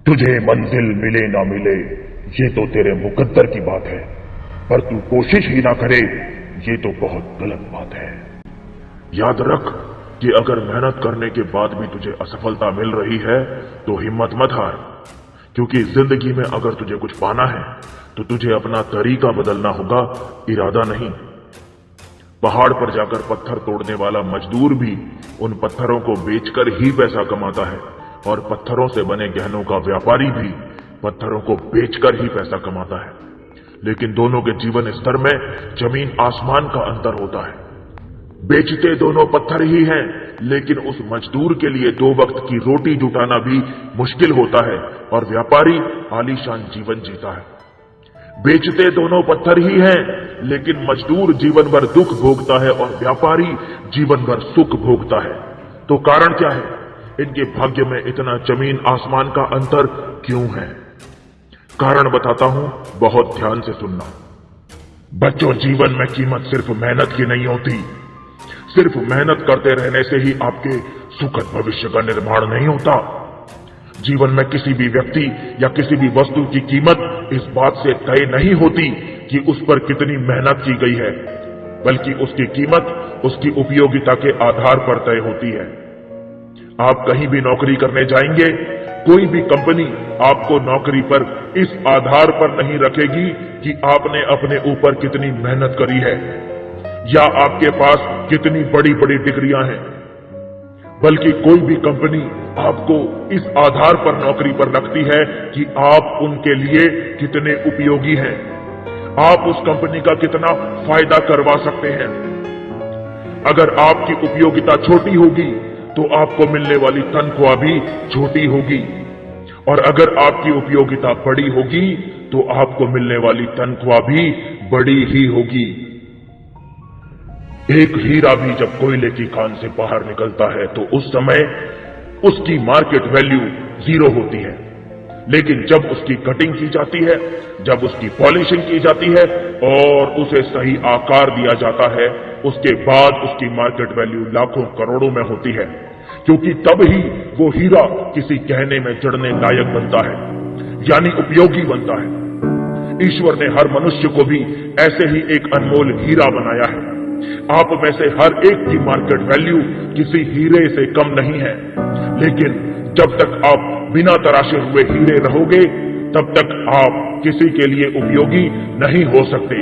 तुझे मंजिल मिले ना मिले ये तो तेरे मुकद्दर की बात है, पर तू कोशिश ही ना करे ये तो बहुत गलत बात है। याद रख कि अगर मेहनत करने के बाद भी तुझे असफलता मिल रही है तो हिम्मत मत हार, क्योंकि जिंदगी में अगर तुझे कुछ पाना है तो तुझे अपना तरीका बदलना होगा, इरादा नहीं। पहाड़ पर जाकर पत्थर तोड़ने वाला मजदूर भी उन पत्थरों को बेचकर ही पैसा कमाता है, और पत्थरों से बने गहनों का व्यापारी भी पत्थरों को बेचकर ही पैसा कमाता है। लेकिन दोनों के जीवन स्तर में जमीन आसमान का अंतर होता है। बेचते दोनों पत्थर ही हैं, लेकिन उस मजदूर के लिए 2 वक्त की रोटी जुटाना भी मुश्किल होता है, और व्यापारी आलीशान जीवन जीता है। बेचते दोनों पत्थर ही हैं, लेकिन मजदूर जीवन भर दुख भोगता है और व्यापारी जीवन भर सुख भोगता है। तो कारण क्या है? इनके भाग्य में इतना जमीन आसमान का अंतर क्यों है? कारण बताता हूं, बहुत ध्यान से सुनना। बच्चों, जीवन में कीमत सिर्फ मेहनत की नहीं होती। सिर्फ मेहनत करते रहने से ही आपके सुखद भविष्य का निर्माण नहीं होता। जीवन में किसी भी व्यक्ति या किसी भी वस्तु की कीमत इस बात से तय नहीं होती कि उस पर कितनी मेहनत की गई है, बल्कि उसकी कीमत उसकी उपयोगिता के आधार पर तय होती है। आप कहीं भी नौकरी करने जाएंगे, कोई भी कंपनी आपको नौकरी पर इस आधार पर नहीं रखेगी कि आपने अपने ऊपर कितनी मेहनत करी है या आपके पास कितनी बड़ी बड़ी डिग्रियां हैं, बल्कि कोई भी कंपनी आपको इस आधार पर नौकरी पर रखती है कि आप उनके लिए कितने उपयोगी हैं, आप उस कंपनी का कितना फायदा करवा सकते हैं। अगर आपकी उपयोगिता छोटी होगी तो आपको मिलने वाली तनख्वाह भी छोटी होगी, और अगर आपकी उपयोगिता बड़ी होगी तो आपको मिलने वाली तनख्वाह भी बड़ी ही होगी। एक हीरा भी जब कोयले की खान से बाहर निकलता है तो उस समय उसकी मार्केट वैल्यू 0 होती है, लेकिन जब उसकी कटिंग की जाती है, जब उसकी पॉलिशिंग की जाती है और उसे सही आकार दिया जाता है, उसके बाद उसकी मार्केट वैल्यू लाखों करोड़ों में होती है, क्योंकि तब ही वो हीरा किसी गहने में जड़ने लायक बनता है, यानी उपयोगी बनता है। ईश्वर ने हर मनुष्य को भी ऐसे ही एक अनमोल हीरा बनाया है। आप में से हर एक की मार्केट वैल्यू किसी हीरे से कम नहीं है, लेकिन जब तक आप बिना तराशे हुए हीरे रहोगे तब तक आप किसी के लिए उपयोगी नहीं हो सकते,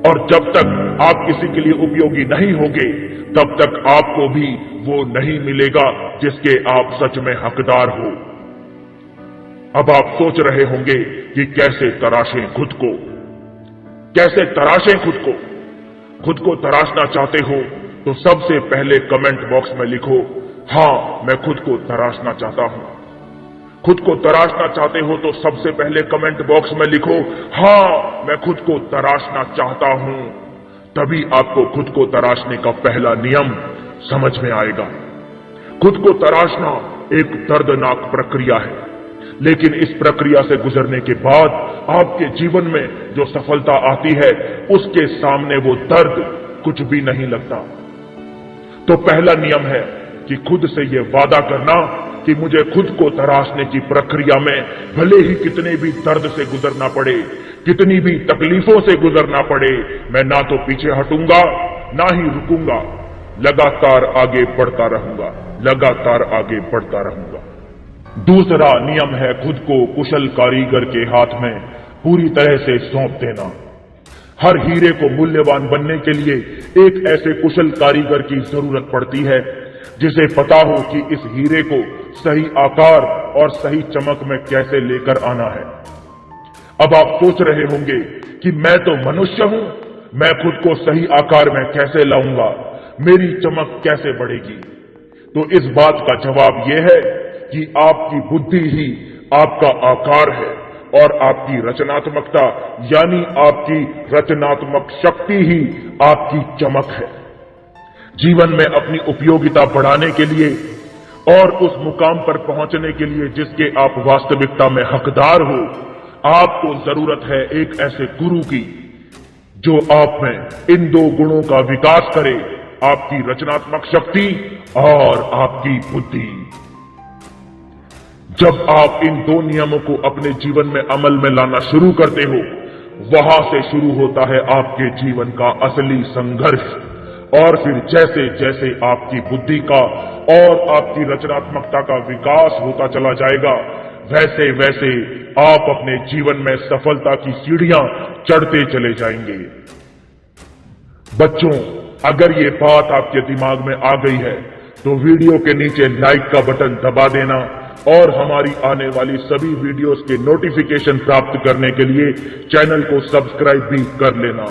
और जब तक आप किसी के लिए उपयोगी नहीं होंगे तब तक आपको भी वो नहीं मिलेगा जिसके आप सच में हकदार हो। अब आप सोच रहे होंगे कि कैसे तराशें खुद को, कैसे तराशें खुद को। खुद को तराशना चाहते हो तो सबसे पहले कमेंट बॉक्स में लिखो, हां मैं खुद को तराशना चाहता हूं। खुद को तराशना चाहते हो तो सबसे पहले कमेंट बॉक्स में लिखो, हां मैं खुद को तराशना चाहता हूं। तभी आपको खुद को तराशने का पहला नियम समझ में आएगा। खुद को तराशना एक दर्दनाक प्रक्रिया है, लेकिन इस प्रक्रिया से गुजरने के बाद आपके जीवन में जो सफलता आती है उसके सामने वो दर्द कुछ भी नहीं लगता। तो पहला नियम है कि खुद से ये वादा करना कि मुझे खुद को तराशने की प्रक्रिया में भले ही कितने भी दर्द से गुजरना पड़े, कितनी भी तकलीफों से गुजरना पड़े, मैं ना तो पीछे हटूंगा ना ही रुकूंगा, लगातार आगे बढ़ता रहूंगा, लगातार आगे बढ़ता रहूंगा। दूसरा नियम है खुद को कुशल कारीगर के हाथ में पूरी तरह से सौंप देना। हर हीरे को मूल्यवान बनने के लिए एक ऐसे कुशल कारीगर की जरूरत पड़ती है जिसे पता हो कि इस हीरे को सही आकार और सही चमक में कैसे लेकर आना है। अब आप सोच रहे होंगे कि मैं तो मनुष्य हूं, मैं खुद को सही आकार में कैसे लाऊंगा, मेरी चमक कैसे बढ़ेगी? तो इस बात का जवाब यह है कि आपकी बुद्धि ही आपका आकार है और आपकी रचनात्मकता यानी आपकी रचनात्मक शक्ति ही आपकी चमक है। जीवन में अपनी उपयोगिता बढ़ाने के लिए और उस मुकाम पर पहुंचने के लिए जिसके आप वास्तविकता में हकदार हो, आपको जरूरत है एक ऐसे गुरु की जो आप में इन 2 गुणों का विकास करे, आपकी रचनात्मक शक्ति और आपकी बुद्धि। जब आप इन दो नियमों को अपने जीवन में अमल में लाना शुरू करते हो, वहां से शुरू होता है आपके जीवन का असली संघर्ष। और फिर जैसे जैसे आपकी बुद्धि का और आपकी रचनात्मकता का विकास होता चला जाएगा, वैसे वैसे आप अपने जीवन में सफलता की सीढ़ियां चढ़ते चले जाएंगे। बच्चों, अगर ये बात आपके दिमाग में आ गई है तो वीडियो के नीचे लाइक का बटन दबा देना और हमारी आने वाली सभी वीडियोस के नोटिफिकेशन प्राप्त करने के लिए चैनल को सब्सक्राइब भी कर लेना।